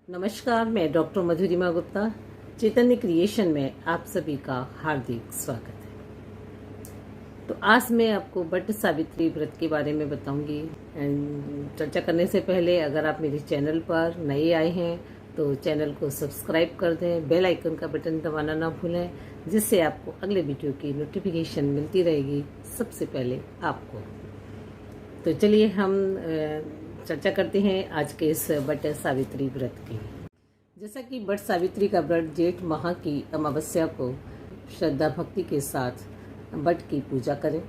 नमस्कार, मैं डॉक्टर मधुरिमा गुप्ता चैतन्य क्रिएशन में आप सभी का हार्दिक स्वागत है। तो आज मैं आपको वट सावित्री व्रत के बारे में बताऊंगी। चर्चा करने से पहले अगर आप मेरे चैनल पर नए आए हैं तो चैनल को सब्सक्राइब कर दें, बेल आइकन का बटन दबाना ना भूलें, जिससे आपको अगले वीडियो की नोटिफिकेशन मिलती रहेगी सबसे पहले आपको। तो चलिए हम चर्चा करते हैं आज के इस वट सावित्री व्रत की। जैसा कि वट सावित्री का व्रत जेठ माह की अमावस्या को श्रद्धा भक्ति के साथ वट की पूजा करें।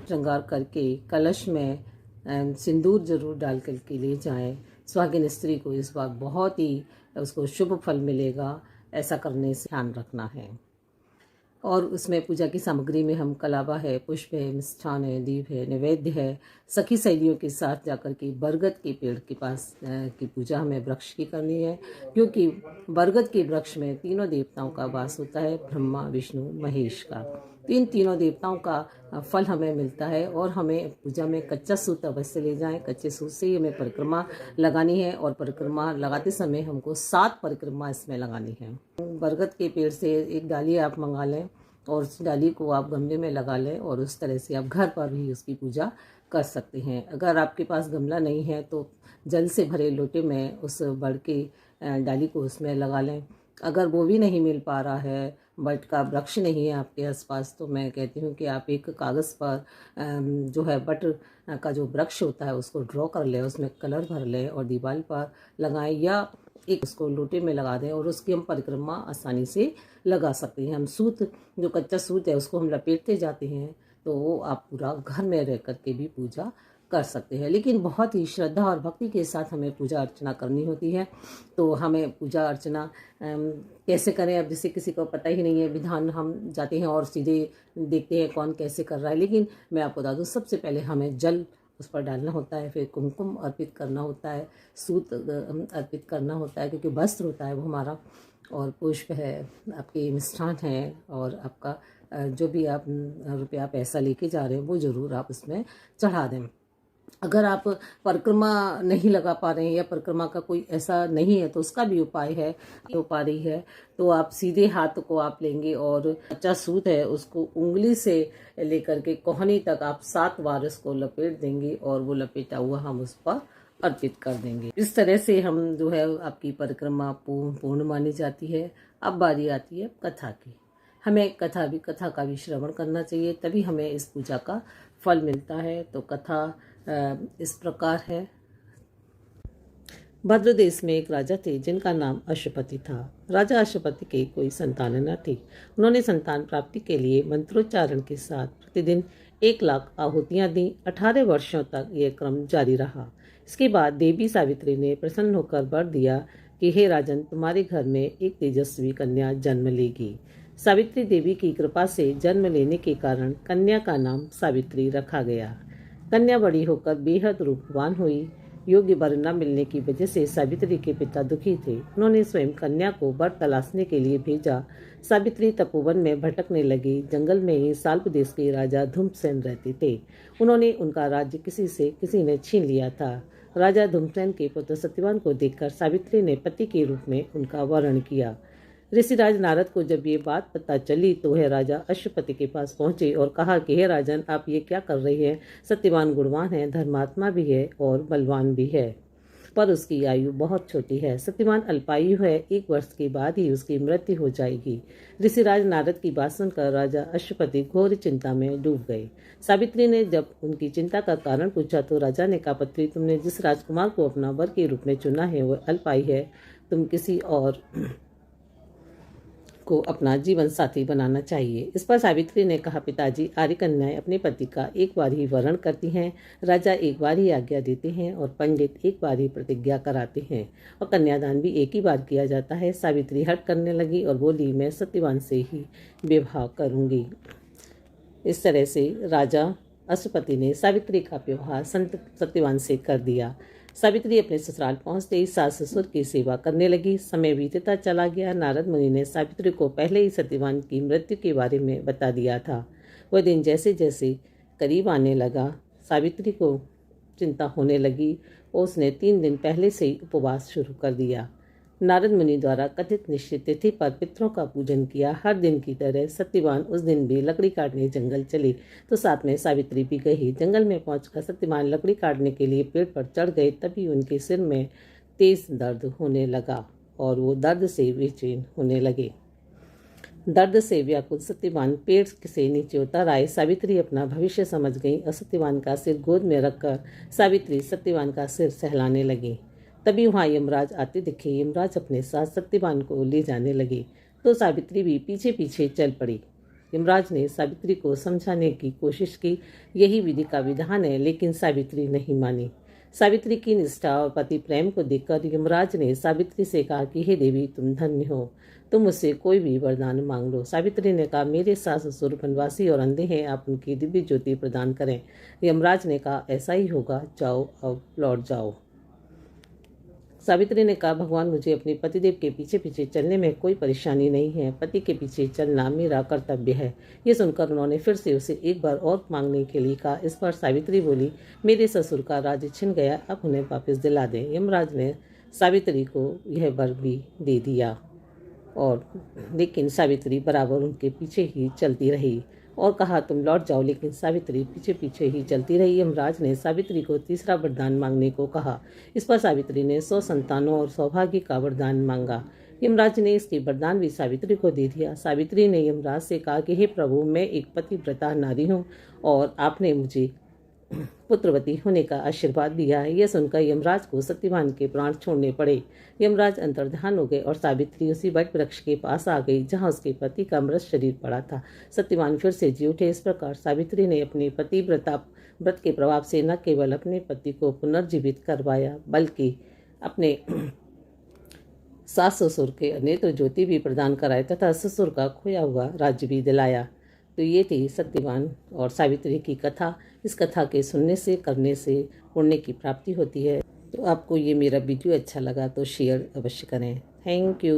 श्रृंगार करके कलश में सिंदूर जरूर डाल करके ले जाएं। सुहागिन स्त्री को इस बार बहुत ही उसको शुभ फल मिलेगा, ऐसा करने से ध्यान रखना है। और उसमें पूजा की सामग्री में हम कलावा है, पुष्प है, मिष्ठान है, दीप है, नैवेद्य है। सखी सहेलियों के साथ जाकर के बरगद के पेड़ के पास की पूजा हमें वृक्ष की करनी है, क्योंकि बरगद के वृक्ष में तीनों देवताओं का वास होता है, ब्रह्मा विष्णु महेश का। तो इन तीनों देवताओं का फल हमें मिलता है। और हमें पूजा में कच्चा सूत अवश्य ले जाएं। कच्चे सूत से ही हमें परिक्रमा लगानी है और परिक्रमा लगाते समय हमको 7 परिक्रमा इसमें लगानी है। बरगद के पेड़ से एक डाली आप मंगा लें और उस डाली को आप गमले में लगा लें और उस तरह से आप घर पर भी उसकी पूजा कर सकते हैं। अगर आपके पास गमला नहीं है तो जल से भरे लोटे में उस बड़ के डाली को उसमें लगा लें। अगर वो भी नहीं मिल पा रहा है, बट का वृक्ष नहीं है आपके आसपास, तो मैं कहती हूँ कि आप एक कागज़ पर जो है बट का जो वृक्ष होता है उसको ड्रॉ कर लें, उसमें कलर भर लें और दीवार पर लगाएं, या एक उसको लोटे में लगा दें और उसकी हम परिक्रमा आसानी से लगा सकते हैं। हम सूत, जो कच्चा सूत है, उसको हम लपेटते जाते हैं, तो वो आप पूरा घर में रह करके भी पूजा कर सकते हैं। लेकिन बहुत ही श्रद्धा और भक्ति के साथ हमें पूजा अर्चना करनी होती है। तो हमें पूजा अर्चना कैसे करें, अब जैसे किसी को पता ही नहीं है विधान, हम जाते हैं और सीधे देखते हैं कौन कैसे कर रहा है। लेकिन मैं आपको बता दूँ, सबसे पहले हमें जल उस पर डालना होता है, फिर कुमकुम अर्पित करना होता है, सूत अर्पित करना होता है, क्योंकि वस्त्र होता है वो हमारा, और पुष्प है, आपके मिष्ठान है, और आपका जो भी आप रुपया पैसा लेके जा रहे हैं वो ज़रूर आप उसमें चढ़ा दें। अगर आप परिक्रमा नहीं लगा पा रहे हैं या परिक्रमा का कोई ऐसा नहीं है तो उसका भी उपाय है, हो पा रही है तो आप सीधे हाथ को आप लेंगे और कच्चा सूत है उसको उंगली से लेकर के कोहनी तक आप 7 बार इसको लपेट देंगे और वो लपेटा हुआ हम उस पर अर्पित कर देंगे। इस तरह से हम जो है आपकी परिक्रमा पूर्ण मानी जाती है। अब बारी आती है कथा की। हमें कथा का भी श्रवण करना चाहिए, तभी हमें इस पूजा का फल मिलता है। तो कथा इस प्रकार है। भद्र देश में एक राजा थे जिनका नाम अश्वपति था। राजा अश्वपति के कोई संतान न थी। उन्होंने संतान प्राप्ति के लिए मंत्रोच्चारण के साथ प्रतिदिन 1 लाख आहुतियां दी। 18 वर्षों तक यह क्रम जारी रहा। इसके बाद देवी सावित्री ने प्रसन्न होकर वर दिया कि हे राजन, तुम्हारे घर में एक तेजस्वी कन्या जन्म लेगी। सावित्री देवी की कृपा से जन्म लेने के कारण कन्या का नाम सावित्री रखा गया। कन्या बड़ी होकर बेहद रूपवान हुई। योग्य वर न मिलने की वजह से सावित्री के पिता दुखी थे। उन्होंने स्वयं कन्या को वर तलाशने के लिए भेजा। सावित्री तपोवन में भटकने लगी। जंगल में ही साल्प देश के राजा धूम्रसेन रहते थे। उन्होंने उनका राज्य किसी ने छीन लिया था। राजा धूम्रसेन के पुत्र सत्यवान को देखकर सावित्री ने पति के रूप में उनका वर्ण किया। ऋषिराज नारद को जब ये बात पता चली तो वह राजा अश्वपति के पास पहुंचे और कहा कि हे राजन, आप ये क्या कर रहे हैं? सत्यवान गुणवान है, धर्मात्मा भी है और बलवान भी है, पर उसकी आयु बहुत छोटी है। सत्यवान अल्पायु है, 1 वर्ष के बाद ही उसकी मृत्यु हो जाएगी। ऋषिराज नारद की बात सुनकर राजा अश्वपति घोर चिंता में डूब गए। सावित्री ने जब उनकी चिंता का कारण पूछा तो राजा ने कहा, पत्री, तुमने जिस राजकुमार को अपना वर के रूप में चुना है वह अल्पायु है। तुम किसी और को अपना जीवन साथी बनाना चाहिए। इस पर सावित्री ने कहा, पिताजी, आर्य कन्याएं अपने पति का एक बार ही वरण करती हैं, राजा एक बार ही आज्ञा देते हैं और पंडित एक बार ही प्रतिज्ञा कराते हैं, और कन्यादान भी एक ही बार किया जाता है। सावित्री हट करने लगी और बोली, मैं सत्यवान से ही विवाह करूंगी। इस तरह से राजा अश्वपति ने सावित्री का विवाह संत सत्यवान से कर दिया। सावित्री अपने ससुराल पहुंचते ही सास ससुर की सेवा करने लगी। समय बीतता चला गया। नारद मुनि ने सावित्री को पहले ही सत्यवान की मृत्यु के बारे में बता दिया था। वह दिन जैसे जैसे करीब आने लगा, सावित्री को चिंता होने लगी। और उसने 3 दिन पहले से ही उपवास शुरू कर दिया। नारद मुनि द्वारा कथित निश्चित तिथि पर पितरों का पूजन किया। हर दिन की तरह सत्यवान उस दिन भी लकड़ी काटने जंगल चले, तो साथ में सावित्री भी गई। जंगल में पहुंचकर सत्यवान लकड़ी काटने के लिए पेड़ पर चढ़ गए। तभी उनके सिर में तेज दर्द होने लगा और वो दर्द से बेचैन होने लगे। दर्द से व्याकुल सत्यवान पेड़ से नीचे उतर आए। सावित्री अपना भविष्य समझ गई और सत्यवान का सिर गोद में रखकर सावित्री सत्यवान का सिर सहलाने लगी। तभी वहाँ यमराज आते दिखे। यमराज अपने साथ सत्यवान को ले जाने लगे, तो सावित्री भी पीछे पीछे चल पड़ी। यमराज ने सावित्री को समझाने की कोशिश की, यही विधि का विधान है, लेकिन सावित्री नहीं मानी। सावित्री की निष्ठा और पति प्रेम को देखकर यमराज ने सावित्री से कहा कि हे देवी, तुम धन्य हो, तुम मुझसे कोई भी वरदान मांग लो। सावित्री ने कहा, मेरे सास ससुर वनवासी और अंधे हैं, आप उनकी दिव्य ज्योति प्रदान करें। यमराज ने कहा, ऐसा ही होगा, जाओ अब लौट जाओ। सावित्री ने कहा, भगवान, मुझे अपने पतिदेव के पीछे पीछे चलने में कोई परेशानी नहीं है, पति के पीछे चलना मेरा कर्तव्य है। ये सुनकर उन्होंने फिर से उसे एक बार और मांगने के लिए कहा। इस पर सावित्री बोली, मेरे ससुर का राज्य छिन गया, अब उन्हें वापस दिला दें। यमराज ने सावित्री को यह वर भी दे दिया, और लेकिन सावित्री बराबर उनके पीछे ही चलती रही और कहा, तुम लौट जाओ, लेकिन सावित्री पीछे पीछे ही चलती रही। यमराज ने सावित्री को तीसरा वरदान मांगने को कहा। इस पर सावित्री ने 100 संतानों और सौभाग्य का वरदान मांगा। यमराज ने इसकी वरदान भी सावित्री को दे दिया। सावित्री ने यमराज से कहा कि हे प्रभु, मैं एक पतिव्रता नारी हूँ और आपने मुझे पुत्रवती होने का आशीर्वाद दिया है। यह सुनकर यमराज को सत्यवान के प्राण छोड़ने पड़े। यमराज अंतर्ध्यान हो गए और सावित्री उसी वट वृक्ष के पास आ गई जहां उसके पति का मृत शरीर पड़ा था। सत्यवान फिर से जी उठे। इस प्रकार सावित्री ने अपने व्रत के प्रभाव से न केवल अपने पति को पुनर्जीवित करवाया, बल्कि अपने सास ससुर के नेत्र ज्योति भी प्रदान कराए तथा ससुर का खोया हुआ राज्य भी दिलाया। तो ये थी सत्यवान और सावित्री की कथा। इस कथा के सुनने से, करने से पुण्य की प्राप्ति होती है। तो आपको ये मेरा वीडियो अच्छा लगा तो शेयर अवश्य करें। Thank you.